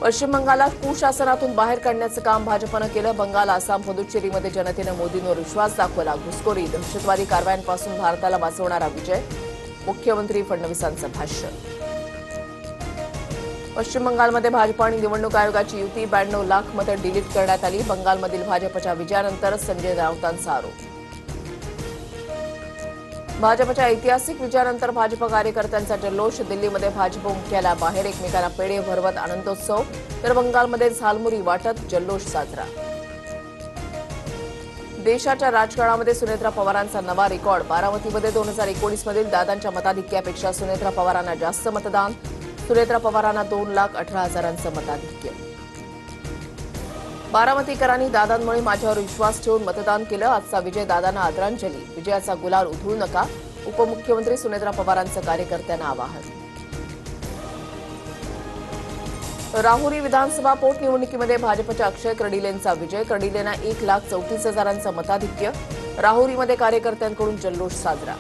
पश्चिम बंगालात कुशासनातून बाहेर काढण्याचं काम भाजपनं केलं. बंगाल, आसाम, पुदुच्चेरीमध्ये जनतेनं मोदींवर विश्वास दाखवला. घुसखोरी, दहशतवादी कारवायांपासून भारताला वाचवणारा विजय. मुख्यमंत्री फडणवीसांचं भाष्य. पश्चिम बंगालमध्ये भाजप आणि निवडणूक आयोगाची युती. 92 लाख मतं डिलीट करण्यात आली. बंगालमधील भाजपच्या विजयानंतर संजय राऊतांचा आरोप. भाजपच्या ऐतिहासिक विजयानंतर भाजप कार्यकर्त्यांचा जल्लोष. दिल्लीमध्ये भाजप मुख्यालयाबाहेर एकमेकांना पेढे भरवत आनंदोत्सव, तर बंगालमध्ये झालमुरी वाटत जल्लोष साजरा. देशाच्या राजकारणामध्ये सुनेत्रा पवारांचा नवा रेकॉर्ड. बारामतीमध्ये 2019 मधील दादांच्या मताधिक्यापेक्षा सुनेत्रा पवारांना जास्त मतदान. सुनेत्रा पवारांना 2,18,000 मताधिक्य. बारामतीकरांनी दादांमुळे माझ्यावर विश्वास ठेवून मतदान केलं. आजचा विजय दादांना आदरांजली. विजयाचा गुलाल उधळू नका. उपमुख्यमंत्री सुनेत्रा पवारांचं कार्यकर्त्यांना आवाहन. राहुरी विधानसभा पोटनिवडणुकीमध्ये भाजपच्या अक्षय कर्डिलेंचा विजय. कर्डिलेंना 1,34,000 मताधिक्य. राहुरीमध्ये कार्यकर्त्यांकडून जल्लोष साजरा.